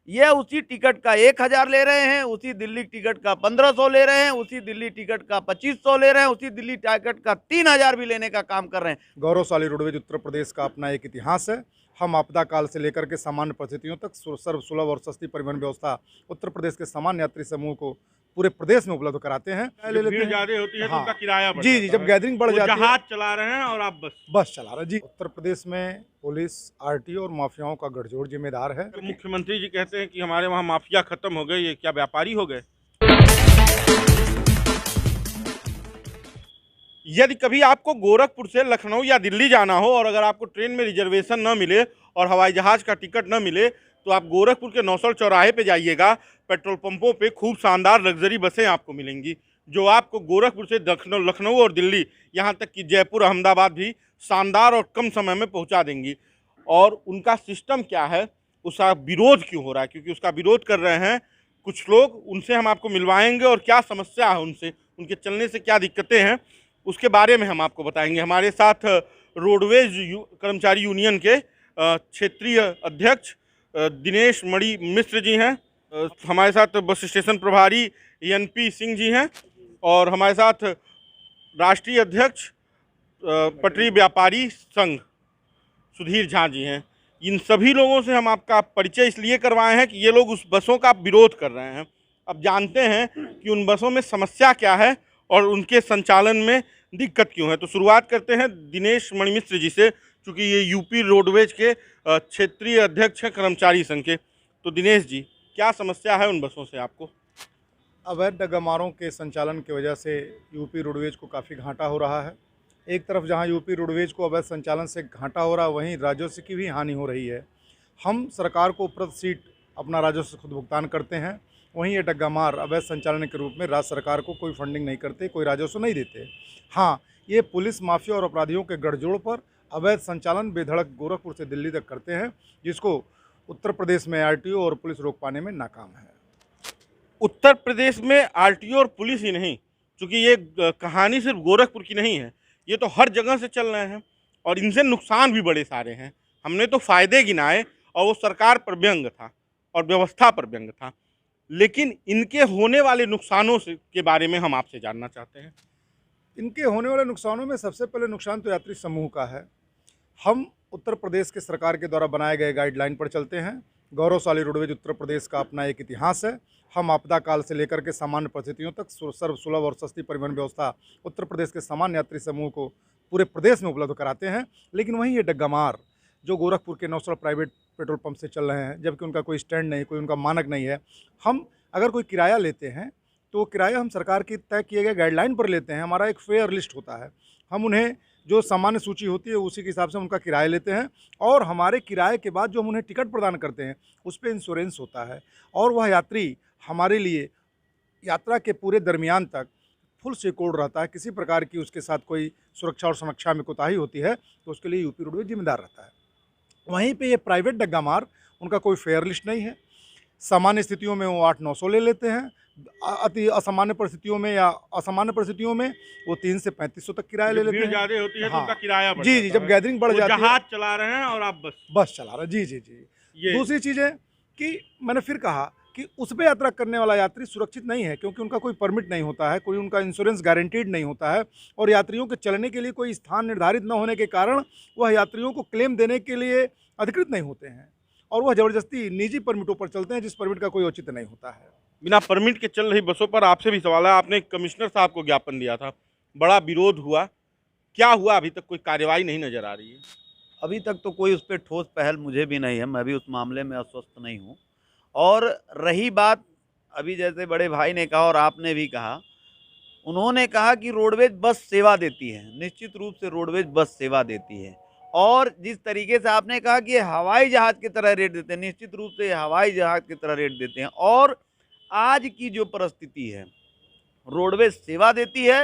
ये उसी टिकट का 1000 ले रहे हैं, उसी दिल्ली टिकट का 1500 ले रहे हैं, उसी दिल्ली टिकट का 2500 ले रहे हैं, उसी दिल्ली टिकट का 3000 भी लेने का काम कर रहे हैं। गौरवशाली रोडवेज उत्तर प्रदेश का अपना एक इतिहास है। हम आपदा काल से लेकर के सामान्य परिस्थितियों तक सर्व सुलभ और सस्ती परिवहन व्यवस्था उत्तर प्रदेश के सामान्य यात्री समूह को पूरे प्रदेश में उपलब्ध कराते हैं। भीड़ ज्यादा होती है तो हाँ। उनका किराया बढ़ जी, जाता जब है। गैदरिंग बढ़ वो जाती है। जहाज चला रहे हैं और आप बस चला रहे हैं। जी, उत्तर प्रदेश में पुलिस, आरटीओ और माफियाओं का गठजोड़ जिम्मेदार है। तो मुख्यमंत्री जी कहते हैं कि हमारे वहाँ माफिया खत्म हो गए, ये क्या व्यापारी हो गए? यदि कभी आपको गोरखपुर से लखनऊ या दिल्ली जाना हो और अगर आपको ट्रेन में रिजर्वेशन न मिले और हवाई जहाज का टिकट न मिले तो आप गोरखपुर के नौसड़ चौराहे पे जाइएगा। पेट्रोल पंपों पे खूब शानदार लग्जरी बसें आपको मिलेंगी जो आपको गोरखपुर से लखनऊ और दिल्ली, यहाँ तक कि जयपुर, अहमदाबाद भी शानदार और कम समय में पहुँचा देंगी। और उनका सिस्टम क्या है, उसका विरोध क्यों हो रहा है, क्योंकि उसका विरोध कर रहे हैं कुछ लोग, उनसे हम आपको मिलवाएंगे और क्या समस्या है उनसे, उनके चलने से क्या दिक्कतें हैं, उसके बारे में हम आपको बताएंगे। हमारे साथ रोडवेज कर्मचारी यूनियन के क्षेत्रीय अध्यक्ष दिनेश मणि मिश्र जी हैं, हमारे साथ बस स्टेशन प्रभारी एनपी सिंह जी हैं और हमारे साथ राष्ट्रीय अध्यक्ष पटरी व्यापारी संघ सुधीर झा जी हैं। इन सभी लोगों से हम आपका परिचय इसलिए करवाए हैं कि ये लोग उस बसों का विरोध कर रहे हैं। अब जानते हैं कि उन बसों में समस्या क्या है और उनके संचालन में दिक्कत क्यों है। तो शुरुआत करते हैं दिनेश मणि मिश्र जी से, चूँकि ये यूपी रोडवेज के क्षेत्रीय अध्यक्ष हैं कर्मचारी संघ के। तो दिनेश जी, क्या समस्या है उन बसों से आपको? अवैध डग्गामारों के संचालन की वजह से यूपी रोडवेज को काफ़ी घाटा हो रहा है। एक तरफ जहां यूपी रोडवेज को अवैध संचालन से घाटा हो रहा है, वहीं राजस्व की भी हानि हो रही है। हम सरकार को प्रति सीट अपना राजस्व खुद भुगतान करते हैं, वहीं ये डग्गामार अवैध संचालन के रूप में राज्य सरकार को कोई फंडिंग नहीं करते, कोई राजस्व नहीं देते। हाँ, ये पुलिस, माफिया और अपराधियों के गठजोड़ पर अवैध संचालन बेधड़क गोरखपुर से दिल्ली तक करते हैं, जिसको उत्तर प्रदेश में आरटीओ और पुलिस रोक पाने में नाकाम है। उत्तर प्रदेश में आरटीओ और पुलिस ही नहीं, क्योंकि ये कहानी सिर्फ गोरखपुर की नहीं है, ये तो हर जगह से चल रहे हैं और इनसे नुकसान भी बड़े सारे हैं। हमने तो फ़ायदे गिनाए और वो सरकार पर व्यंग था और व्यवस्था पर व्यंग था, लेकिन इनके होने वाले नुकसानों से के बारे में हम आपसे जानना चाहते हैं। इनके होने वाले नुकसानों में सबसे पहले नुकसान तो यात्री समूह का है। हम उत्तर प्रदेश के सरकार के द्वारा बनाए गए गाइडलाइन पर चलते हैं। गौरवशाली रोडवेज उत्तर प्रदेश का अपना एक इतिहास है। हम आपदा काल से लेकर के सामान्य परिस्थितियों तक सर्व सुलभ और सस्ती परिवहन व्यवस्था उत्तर प्रदेश के सामान्य यात्री समूह को पूरे प्रदेश में उपलब्ध कराते हैं। लेकिन वहीं ये डग्गामार जो गोरखपुर के नौसड़ प्राइवेट पेट्रोल पंप से चल रहे हैं, जबकि उनका कोई स्टैंड नहीं, कोई उनका मानक नहीं है। हम अगर कोई किराया लेते हैं तो वो किराया हम सरकार की तय किए गए गाइडलाइन पर लेते हैं। हमारा एक फेयर लिस्ट होता है, हम उन्हें जो सामान्य सूची होती है उसी के हिसाब से उनका किराया लेते हैं और हमारे किराए के बाद जो हम उन्हें टिकट प्रदान करते हैं उस पर इंश्योरेंस होता है और वह यात्री हमारे लिए यात्रा के पूरे दरमियान तक फुल सिक्योर्ड रहता है। किसी प्रकार की उसके साथ कोई सुरक्षा और सुरक्षा में कोताही होती है तो उसके लिए यूपी रोडवेज जिम्मेदार रहता है। वहीं पे ये प्राइवेट डग्गामार, उनका कोई फेयर लिस्ट नहीं है। सामान्य स्थितियों में वो 800-900 ले लेते हैं, अति असामान्य परिस्थितियों में या असामान्य परिस्थितियों में वो 300 से 3500 तक किराया ले लेते हैं। भीड़ ज्यादा होती है तो हाँ। उनका किराया बढ़ जी, जाता जब है। गैदरिंग बढ़ वो जाती है। जहाज चला रहे हैं और आप बस चला रहे हैं। जी जी जी। दूसरी चीज़ है कि मैंने फिर कहा कि उस पर यात्रा करने वाला यात्री सुरक्षित नहीं है, क्योंकि उनका कोई परमिट नहीं होता है, कोई उनका इंश्योरेंस गारंटीड नहीं होता है और यात्रियों के चलने के लिए कोई स्थान निर्धारित न होने के कारण वह यात्रियों को क्लेम देने के लिए अधिकृत नहीं होते हैं और वह ज़बरदस्ती निजी परमिटों पर चलते हैं, जिस परमिट का कोई औचित्य नहीं होता है। बिना परमिट के चल रही बसों पर आपसे भी सवाल है। आपने कमिश्नर साहब को ज्ञापन दिया था, बड़ा विरोध हुआ, क्या हुआ? अभी तक कोई कार्रवाई नहीं नजर आ रही है। अभी तक तो कोई उस पर ठोस पहल मुझे भी नहीं है, मैं भी उस मामले में आश्वस्त नहीं हूँ। और रही बात, अभी जैसे बड़े भाई ने कहा और आपने भी कहा, उन्होंने कहा कि रोडवेज बस सेवा देती है। निश्चित रूप से रोडवेज बस सेवा देती है और जिस तरीके से आपने कहा कि हवाई जहाज़ की तरह रेट देते हैं, निश्चित रूप से हवाई जहाज़ की तरह रेट देते हैं। और आज की जो परिस्थिति है, रोडवेज सेवा देती है,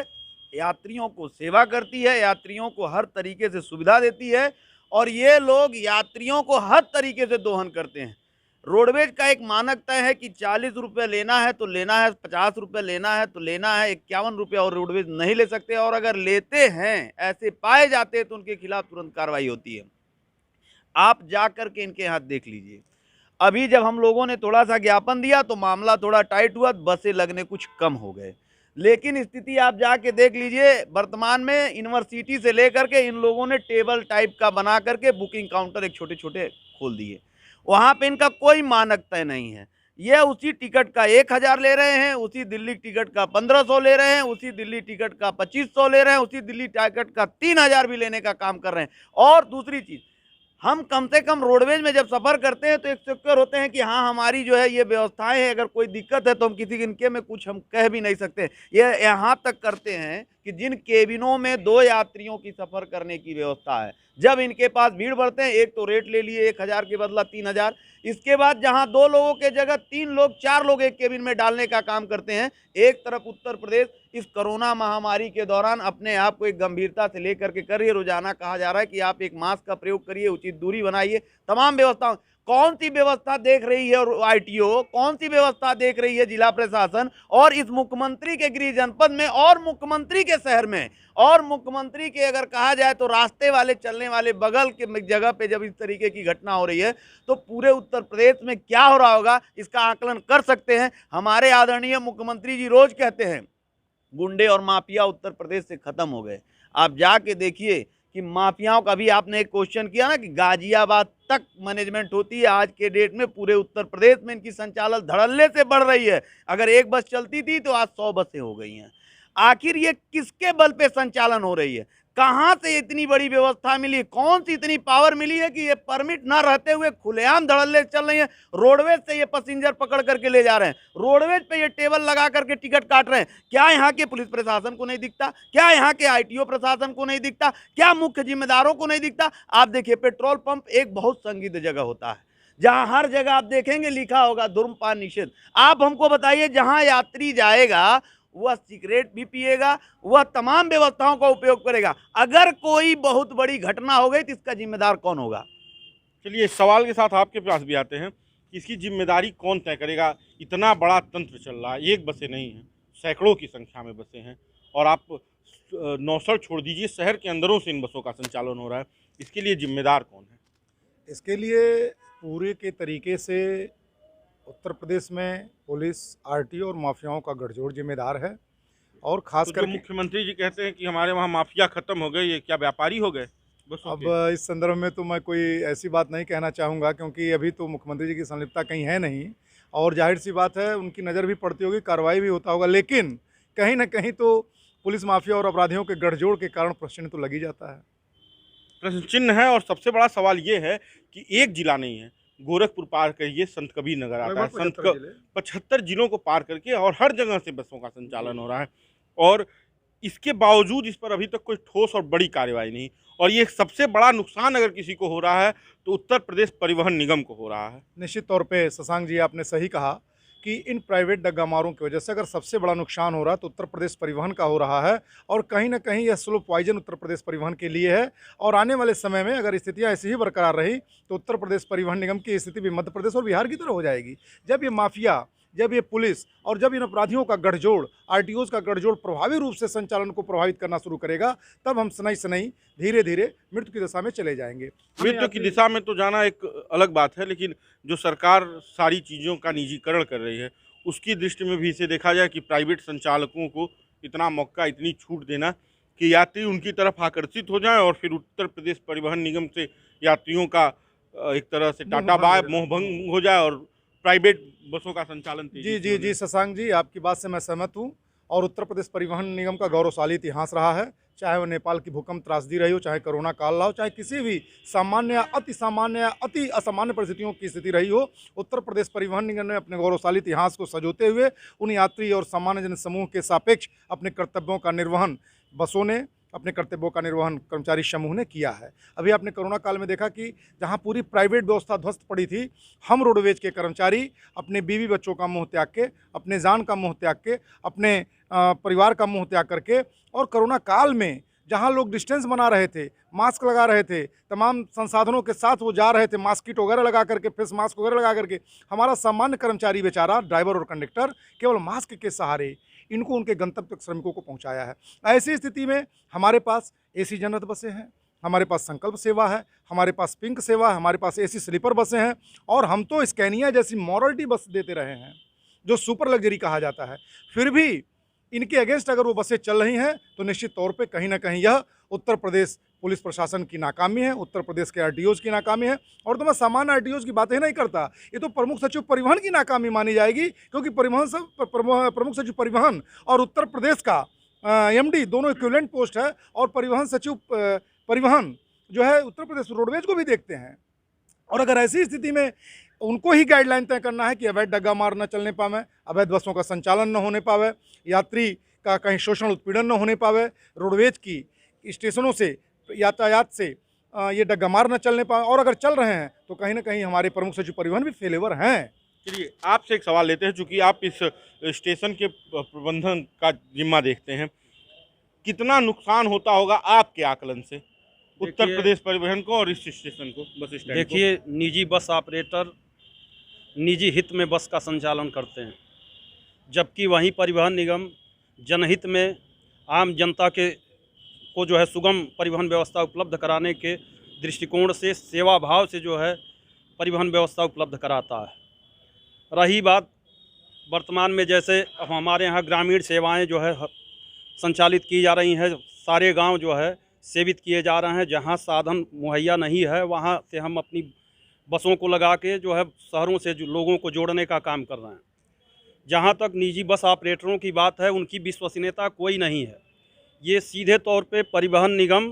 यात्रियों को सेवा करती है, यात्रियों को हर तरीके से सुविधा देती है और ये लोग यात्रियों को हर तरीके से दोहन करते हैं। रोडवेज का एक मानक तय है कि 40 रुपये लेना है तो लेना है, 50 रुपये लेना है तो लेना है, 51 रुपये और रोडवेज नहीं ले सकते और अगर लेते हैं, ऐसे पाए जाते हैं तो उनके खिलाफ तुरंत कार्रवाई होती है। आप जा कर के इनके हाथ देख लीजिए। अभी जब हम लोगों ने थोड़ा सा ज्ञापन दिया तो मामला थोड़ा टाइट हुआ, बसें लगने कुछ कम हो गए। लेकिन स्थिति आप जाके देख लीजिए, वर्तमान में यूनिवर्सिटी से लेकर के इन लोगों ने टेबल टाइप का बना करके बुकिंग काउंटर एक छोटे-छोटे खोल दिए। वहाँ पे इनका कोई मानक तय नहीं है। ये उसी टिकट का 1000 ले रहे हैं, उसी दिल्ली टिकट का 1500 ले रहे हैं, उसी दिल्ली टिकट का 2500 ले रहे हैं, उसी दिल्ली टिकट का 3000 भी लेने का काम कर रहे हैं। और दूसरी चीज़, हम कम से कम रोडवेज में जब सफ़र करते हैं तो एक सिक्योर होते हैं कि हाँ, हमारी जो है ये व्यवस्थाएं हैं, अगर कोई दिक्कत है तो हम किसी इनके में कुछ हम कह भी नहीं सकते। ये यहाँ तक करते हैं कि जिन केबिनों में 2 यात्रियों की सफ़र करने की व्यवस्था है, जब इनके पास भीड़ बढ़ते हैं, एक तो रेट ले लिए 1000 के बदला 3000, इसके बाद जहाँ 2 लोगों के जगह 3 लोग 4 लोग एक केबिन में डालने का काम करते हैं। एक तरफ उत्तर प्रदेश इस कोरोना महामारी के दौरान अपने आप को एक गंभीरता से लेकर के कर रही है। रोजाना कहा जा रहा है कि आप एक मास्क का प्रयोग करिए, उचित दूरी बनाइए, तमाम व्यवस्था। कौन सी व्यवस्था देख रही है और आईटीओ, कौन सी व्यवस्था देख रही है जिला प्रशासन, और इस मुख्यमंत्री के गृह जनपद में और मुख्यमंत्री के शहर में और मुख्यमंत्री के अगर कहा जाए तो रास्ते वाले चलने वाले बगल के जगह पे जब इस तरीके की घटना हो रही है तो पूरे उत्तर प्रदेश में क्या हो रहा होगा, इसका आकलन कर सकते हैं। हमारे आदरणीय मुख्यमंत्री जी रोज कहते हैं गुंडे और माफिया उत्तर प्रदेश से खत्म हो गए। आप जाके देखिए कि माफियाओं का भी आपने एक क्वेश्चन किया ना कि गाजियाबाद तक मैनेजमेंट होती है, आज के डेट में पूरे उत्तर प्रदेश में इनकी संचालन धड़ल्ले से बढ़ रही है। अगर एक बस चलती थी तो आज 100 बसें हो गई हैं। आखिर ये किसके बल पे संचालन हो रही है? कहाँ से इतनी बड़ी व्यवस्था मिली? कौन सी इतनी पावर मिली है कि ये परमिट ना रहते हुए खुलेआम धड़ल्ले चल रही हैं? रोडवेज से ये पैसेंजर पकड़ करके ले जा रहे हैं, रोडवेज पे ये टेबल लगा करके टिकट काट रहे हैं। क्या यहाँ के पुलिस प्रशासन को नहीं दिखता? क्या यहाँ के आईटीओ प्रशासन को नहीं दिखता? क्या मुख्य जिम्मेदारों को नहीं दिखता? आप देखिए, पेट्रोल पंप एक बहुत संदिग्ध जगह होता है, जहां हर जगह आप देखेंगे लिखा होगा धूम्रपान निषेध। आप हमको बताइए, जहां यात्री जाएगा वह सिगरेट भी पिएगा, वह तमाम व्यवस्थाओं का उपयोग करेगा। अगर कोई बहुत बड़ी घटना हो गई तो इसका जिम्मेदार कौन होगा? चलिए, इस सवाल के साथ आपके पास भी आते हैं कि इसकी जिम्मेदारी कौन तय करेगा। इतना बड़ा तंत्र चल रहा है, एक बसें नहीं हैं, सैकड़ों की संख्या में बसें हैं, और आप नौसड़ छोड़ दीजिए, शहर के अंदरों से इन बसों का संचालन हो रहा है। इसके लिए जिम्मेदार कौन है? इसके लिए पूरे के तरीके से उत्तर प्रदेश में पुलिस, आरटीओ और माफियाओं का गठजोड़ जिम्मेदार है। और खास तो जो करके मुख्यमंत्री जी कहते हैं कि हमारे वहाँ माफिया खत्म हो गए, ये क्या व्यापारी हो गए बसों अब के? इस संदर्भ में तो मैं कोई ऐसी बात नहीं कहना चाहूँगा, क्योंकि अभी तो मुख्यमंत्री जी की संलिप्तता कहीं है नहीं, और जाहिर सी बात है उनकी नज़र भी पड़ती होगी, कार्रवाई भी होता होगा, लेकिन कहीं ना कहीं तो पुलिस, माफिया और अपराधियों के गठजोड़ के कारण प्रश्न तो लग ही जाता है। प्रश्न चिन्ह है। और सबसे बड़ा सवाल ये है कि एक जिला नहीं है, गोरखपुर पार करिए, संत कबीर नगर आता है, 75 जिलों को पार करके, और हर जगह से बसों का संचालन हो रहा है, और इसके बावजूद इस पर अभी तक कोई ठोस और बड़ी कार्रवाई नहीं। और ये सबसे बड़ा नुकसान अगर किसी को हो रहा है तो उत्तर प्रदेश परिवहन निगम को हो रहा है। निश्चित तौर पे शशांक जी, आपने सही कहा कि इन प्राइवेट डग्गा मारों की वजह से अगर सबसे बड़ा नुकसान हो रहा है तो उत्तर प्रदेश परिवहन का हो रहा है, और कहीं ना कहीं यह स्लो पॉइजन उत्तर प्रदेश परिवहन के लिए है। और आने वाले समय में अगर स्थितियां ऐसी ही बरकरार रही तो उत्तर प्रदेश परिवहन निगम की स्थिति भी मध्य प्रदेश और बिहार की तरह हो जाएगी। जब ये माफिया, जब ये पुलिस और जब इन अपराधियों का गठजोड़, आरटीओज का गठजोड़ प्रभावी रूप से संचालन को प्रभावित करना शुरू करेगा, तब हम सनई सनई धीरे धीरे मृत्यु की दिशा में चले जाएंगे। मृत्यु की दिशा में तो जाना एक अलग बात है, लेकिन जो सरकार सारी चीज़ों का निजीकरण कर रही है, उसकी दृष्टि में भी इसे देखा जाए कि प्राइवेट संचालकों को इतना मौका, इतनी छूट देना कि यात्री उनकी तरफ आकर्षित हो जाए, और फिर उत्तर प्रदेश परिवहन निगम से यात्रियों का एक तरह से टाटा बाय मोहभंग हो जाए, और प्राइवेट बसों का संचालन जी शशांक जी, आपकी बात से मैं सहमत हूँ। और उत्तर प्रदेश परिवहन निगम का गौरवशाली इतिहास रहा है, चाहे वो नेपाल की भूकंप त्रासदी रही हो, चाहे कोरोना काल रहा हो, चाहे किसी भी सामान्य या अति सामान्य या अति असामान्य परिस्थितियों की स्थिति रही हो, उत्तर प्रदेश परिवहन निगम ने अपने गौरवशाली इतिहास को सजोते हुए उन यात्री और सामान्य जन समूह के सापेक्ष अपने कर्तव्यों का निर्वहन बसों ने, अपने कर्तव्यों का निर्वहन कर्मचारी समूह ने किया है। अभी आपने कोरोना काल में देखा कि जहां पूरी प्राइवेट व्यवस्था ध्वस्त पड़ी थी, हम रोडवेज के कर्मचारी अपने बीवी बच्चों का मुंह त्याग के, अपने जान का मुंह त्याग के, अपने परिवार का मुंह त्याग करके, और कोरोना काल में जहां लोग डिस्टेंस बना रहे थे, मास्क लगा रहे थे, तमाम संसाधनों के साथ वो जा रहे थे, मास्क किट वगैरह लगा करके, फेस मास्क वगैरह लगा करके, हमारा सामान्य कर्मचारी बेचारा, ड्राइवर और कंडक्टर केवल मास्क के सहारे इनको उनके गंतव्य तक श्रमिकों को पहुंचाया है। ऐसी स्थिति में हमारे पास एसी जनरल बसें हैं, हमारे पास संकल्प सेवा है, हमारे पास पिंक सेवा है, हमारे पास एसी स्लीपर बसें हैं, और हम तो स्कैनिया जैसी मॉरलिटी बस देते रहे हैं जो सुपर लग्जरी कहा जाता है। फिर भी इनके अगेंस्ट अगर वो बसें चल रही हैं तो निश्चित तौर पे कहीं ना कहीं यह उत्तर प्रदेश पुलिस प्रशासन की नाकामी है, उत्तर प्रदेश के आरटीओज़ की नाकामी है। और तो मैं सामान्य आरटीओज़ की बातें नहीं करता, ये तो प्रमुख सचिव परिवहन की नाकामी मानी जाएगी, क्योंकि प्रमुख सचिव परिवहन और उत्तर प्रदेश का एमडी दोनों इक्विवेलेंट पोस्ट है, और परिवहन सचिव परिवहन जो है उत्तर प्रदेश रोडवेज को भी देखते हैं। और अगर ऐसी स्थिति में उनको ही गाइडलाइन तय करना है कि अवैध डग्गा मार न चलने पावे, अवैध बसों का संचालन न होने पावे, यात्री का कहीं शोषण उत्पीड़न न होने पावे, रोडवेज की स्टेशनों से यातायात से ये डग्गा मार न चलने पावे, और अगर चल रहे हैं तो कहीं ना कहीं हमारे प्रमुख सचिव परिवहन भी फेलेवर हैं। चलिए आपसे एक सवाल लेते हैं, चूंकि आप इस स्टेशन के प्रबंधन का जिम्मा देखते हैं, कितना नुकसान होता होगा आपके आकलन से उत्तर प्रदेश परिवहन को और इस स्टेशन को, बस स्टैंड को? देखिए, निजी बस ऑपरेटर निजी हित में बस का संचालन करते हैं, जबकि वहीं परिवहन निगम जनहित में आम जनता के को जो है सुगम परिवहन व्यवस्था उपलब्ध कराने के दृष्टिकोण से सेवा भाव से जो है परिवहन व्यवस्था उपलब्ध कराता है। रही बात वर्तमान में, जैसे अब हमारे यहाँ ग्रामीण सेवाएं जो है संचालित की जा रही हैं, सारे गांव जो है सेवित किए जा रहे हैं, जहां साधन मुहैया नहीं है वहां से हम अपनी बसों को लगा के जो है शहरों से जो लोगों को जोड़ने का काम कर रहे हैं। जहां तक निजी बस ऑपरेटरों की बात है, उनकी विश्वसनीयता कोई नहीं है। ये सीधे तौर पे परिवहन निगम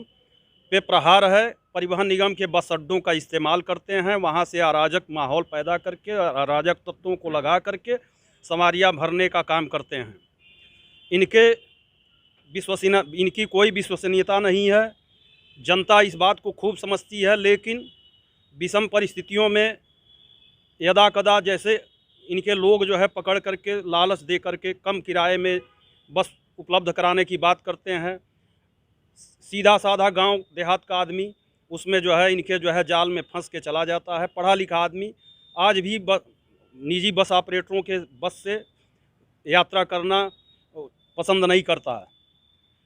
पे प्रहार है। परिवहन निगम के बस अड्डों का इस्तेमाल करते हैं, वहाँ से अराजक माहौल पैदा करके, अराजक तत्वों को लगा करके सवारियाँ भरने का काम करते हैं। इनकी कोई विश्वसनीयता नहीं है। जनता इस बात को खूब समझती है, लेकिन विषम परिस्थितियों में यदा कदा जैसे इनके लोग जो है पकड़ करके लालच दे करके कम किराए में बस उपलब्ध कराने की बात करते हैं। सीधा साधा गांव देहात का आदमी उसमें जो है इनके जो है जाल में फंस के चला जाता है। पढ़ा लिखा आदमी आज भी निजी बस ऑपरेटरों के बस से यात्रा करना पसंद नहीं करता है।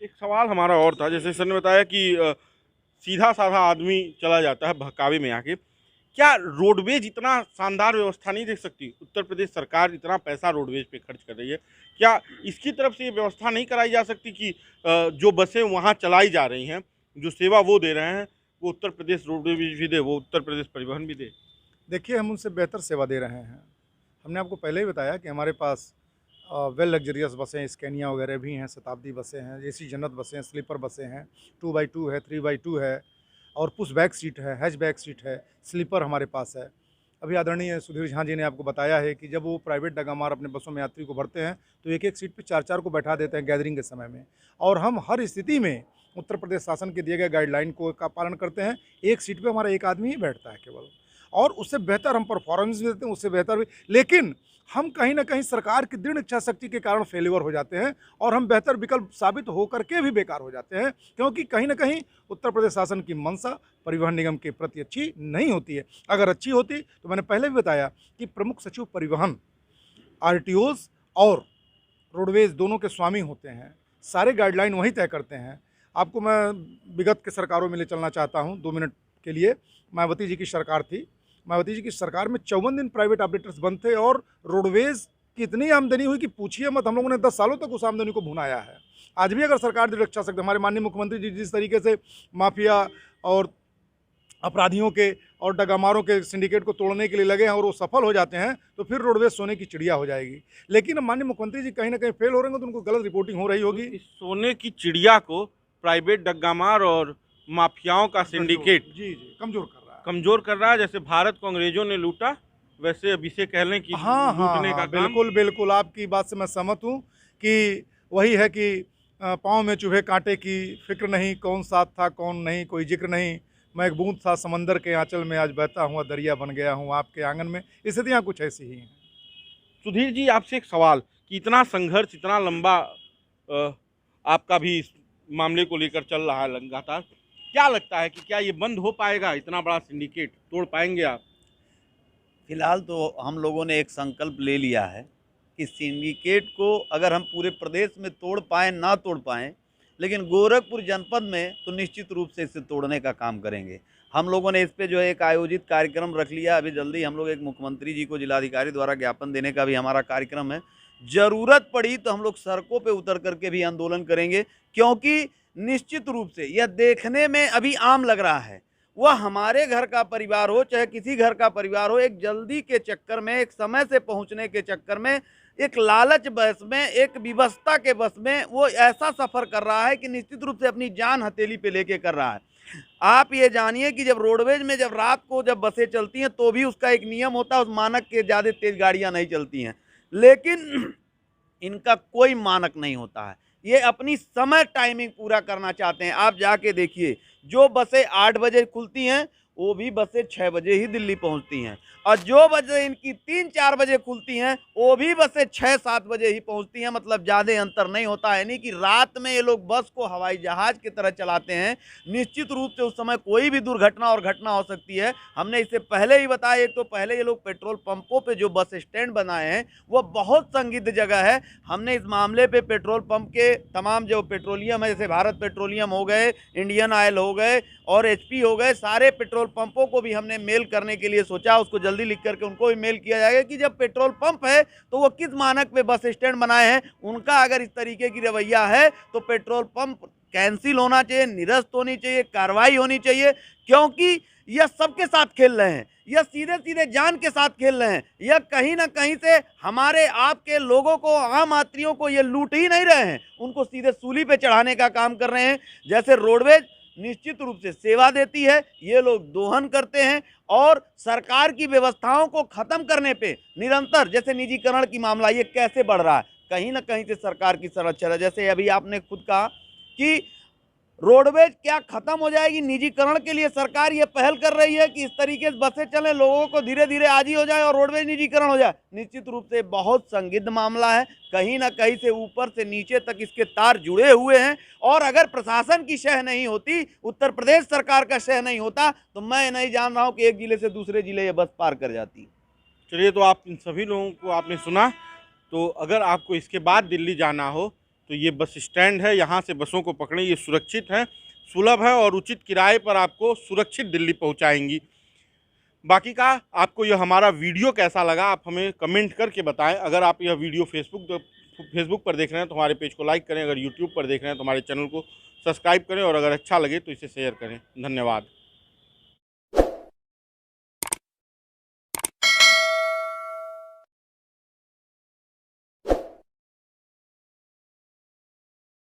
एक सवाल हमारा और था, जैसे सर ने बताया कि सीधा साधा आदमी चला जाता है बहकावे में आके, क्या रोडवेज इतना शानदार व्यवस्था नहीं देख सकती? उत्तर प्रदेश सरकार इतना पैसा रोडवेज पे खर्च कर रही है, क्या इसकी तरफ से ये व्यवस्था नहीं कराई जा सकती कि जो बसें वहाँ चलाई जा रही हैं, जो सेवा वो दे रहे हैं, वो उत्तर प्रदेश रोडवेज भी दे, वो उत्तर प्रदेश परिवहन भी दे? देखिए, हम उनसे बेहतर सेवा दे रहे हैं। हमने आपको पहले ही बताया कि हमारे पास वेल लग्जरियस बसें, स्कैनिया वगैरह भी हैं, शताब्दी बसें हैं, एसी जन्नत बसें, स्लीपर बसें हैं, 2x2 है, 3x2 है, और पुश बैक सीट है, हैच बैक सीट है, स्लीपर हमारे पास है। अभी आदरणीय सुधीर झा जी ने आपको बताया है कि जब वो प्राइवेट डगामार अपने बसों में यात्री को भरते हैं तो एक एक सीट पे 4-4 को बैठा देते हैं गैदरिंग के समय में, और हम हर स्थिति में उत्तर प्रदेश शासन के दिए गए गाइडलाइन को का पालन करते हैं। एक सीट पे हमारा एक आदमी ही बैठता है केवल, और उससे बेहतर हम परफॉर्मेंस भी देते हैं, उससे बेहतर भी। लेकिन हम कहीं ना कहीं सरकार की दृढ़ इच्छा शक्ति के कारण फेल्योर हो जाते हैं, और हम बेहतर विकल्प साबित होकर के भी बेकार हो जाते हैं, क्योंकि कहीं ना कहीं उत्तर प्रदेश शासन की मंशा परिवहन निगम के प्रति अच्छी नहीं होती है। अगर अच्छी होती तो मैंने पहले भी बताया कि प्रमुख सचिव परिवहन आरटीओज़ और रोडवेज दोनों के स्वामी होते हैं, सारे गाइडलाइन वही तय करते हैं। आपको मैं विगत के सरकारों में ले चलना चाहता हूँ 2 मिनट के लिए। मायावती जी की सरकार थी, मायावती जी की सरकार में 54 दिन प्राइवेट ऑपरेटर्स बंद थे, और रोडवेज की इतनी आमदनी हुई कि पूछिए मत। हम लोगों ने 10 सालों तक उस आमदनी को भुनाया है। आज भी अगर सरकार दृढ़ इच्छा शक्ति, हमारे माननीय मुख्यमंत्री जी जिस तरीके से माफिया और अपराधियों के और डगामारों के सिंडिकेट को तोड़ने के लिए लगे हैं और वो सफल हो जाते हैं, तो फिर रोडवेज सोने की चिड़िया हो जाएगी। लेकिन माननीय मुख्यमंत्री जी कहीं ना कहीं फेल हो रहे हैं, तो उनको गलत रिपोर्टिंग हो रही होगी। इस सोने की चिड़िया को प्राइवेट डग्गामार और माफियाओं का सिंडिकेट जी कमजोर कर रहा है। जैसे भारत को अंग्रेजों ने लूटा, वैसे अब इसे कह लें कि लूटने का काम। बिल्कुल आपकी बात से मैं सहमत हूँ कि वही है कि पाँव में चूहे कांटे की फिक्र नहीं, कौन साथ था कौन नहीं, कोई जिक्र नहीं, मैं एक बूंद था समंदर के आंचल में, आज बहता हुआ दरिया बन गया हूँ आपके आंगन में। स्थितियाँ कुछ ऐसी ही हैं। सुधीर जी, आपसे एक सवाल कि इतना संघर्ष, इतना लंबा आपका भी इस मामले को लेकर चल रहा है लगातार, क्या लगता है कि क्या ये बंद हो पाएगा? इतना बड़ा सिंडिकेट तोड़ पाएंगे आप? फिलहाल तो हम लोगों ने एक संकल्प ले लिया है कि सिंडिकेट को अगर हम पूरे प्रदेश में तोड़ पाएँ ना तोड़ पाएँ, लेकिन गोरखपुर जनपद में तो निश्चित रूप से इसे तोड़ने का काम करेंगे। हम लोगों ने इस पे जो है एक आयोजित कार्यक्रम रख लिया। अभी जल्दी हम लोग एक मुख्यमंत्री जी को जिलाधिकारी द्वारा ज्ञापन देने का भी हमारा कार्यक्रम है। ज़रूरत पड़ी तो हम लोग सड़कों पे उतर करके भी आंदोलन करेंगे, क्योंकि निश्चित रूप से यह देखने में अभी आम लग रहा है, वह हमारे घर का परिवार हो चाहे किसी घर का परिवार हो, एक जल्दी के चक्कर में, एक समय से पहुंचने के चक्कर में, एक लालच बस में, एक विवशता के बस में वो ऐसा सफ़र कर रहा है कि निश्चित रूप से अपनी जान हथेली पे लेके कर रहा है। आप ये जानिए कि जब रोडवेज में जब रात को जब बसें चलती हैं तो भी उसका एक नियम होता है, उस मानक के ज़्यादा तेज़ गाड़ियाँ नहीं चलती हैं, लेकिन इनका कोई मानक नहीं होता है। ये अपनी समय टाइमिंग पूरा करना चाहते हैं। आप जाके देखिए, जो बसें 8 बजे खुलती हैं वो भी बसें 6 बजे ही दिल्ली पहुंचती हैं, और जो बसें इनकी 3-4 बजे खुलती हैं वो भी बसें 6-7 बजे ही पहुंचती हैं। मतलब ज़्यादा अंतर नहीं होता है। नहीं कि रात में ये लोग बस को हवाई जहाज़ की तरह चलाते हैं। निश्चित रूप से उस समय कोई भी दुर्घटना और घटना हो सकती है। हमने इससे पहले ही बताया, एक तो पहले ये लोग पेट्रोल पंपों पे जो बस स्टैंड बनाए हैं वो बहुत संदिग्ध जगह है। हमने इस मामले पे पेट्रोल पंप के तमाम जो पेट्रोलियम है, जैसे भारत पेट्रोलियम हो गए, इंडियन ऑयल हो गए और एचपी हो गए, सारे पेट्रोल पंपों को भी हमने मेल करने के लिए सोचा। उसको जल्दी लिख करके उनको भी मेल किया जाएगा कि जब पेट्रोल पंप है तो वो किस मानक पे बस स्टैंड बनाए हैं। उनका अगर इस तरीके की रवैया है तो पेट्रोल पंप कैंसिल होना चाहिए, निरस्त होनी चाहिए, कार्रवाई होनी चाहिए, क्योंकि यह सबके साथ खेल रहे हैं। यह सीधे सीधे जान के साथ खेल रहे हैं। यह कहीं ना कहीं से हमारे आपके लोगों को, आम यात्रियों को ये लूट ही नहीं रहे हैं, उनको सीधे सूली पे चढ़ाने का काम कर रहे हैं। जैसे रोडवेज निश्चित रूप से सेवा देती है, ये लोग दोहन करते हैं और सरकार की व्यवस्थाओं को खत्म करने पे निरंतर, जैसे निजीकरण की मामला ये कैसे बढ़ रहा है, कहीं ना कहीं से सरकार की संरक्षण है। जैसे अभी आपने खुद कहा कि रोडवेज क्या खत्म हो जाएगी, निजीकरण के लिए सरकार ये पहल कर रही है कि इस तरीके से बसें चलें, लोगों को धीरे धीरे आदी हो जाए और रोडवेज निजीकरण हो जाए। निश्चित रूप से बहुत संदिग्ध मामला है। कहीं ना कहीं से ऊपर से नीचे तक इसके तार जुड़े हुए हैं, और अगर प्रशासन की शह नहीं होती, उत्तर प्रदेश सरकार का शह नहीं होता, तो मैं नहीं जान रहा हूँ कि एक जिले से दूसरे जिले ये बस पार कर जाती। चलिए, तो आप इन सभी लोगों को आपने सुना। तो अगर आपको इसके बाद दिल्ली जाना हो तो ये बस स्टैंड है, यहाँ से बसों को पकड़ें। ये सुरक्षित है, सुलभ है और उचित किराए पर आपको सुरक्षित दिल्ली पहुँचाएंगी। बाकी का आपको यह हमारा वीडियो कैसा लगा आप हमें कमेंट करके बताएं। अगर आप यह वीडियो फेसबुक पर देख रहे हैं तो हमारे पेज को लाइक करें, अगर यूट्यूब पर देख रहे हैं तो हमारे चैनल को सब्सक्राइब करें, और अगर अच्छा लगे तो इसे शेयर करें। धन्यवाद।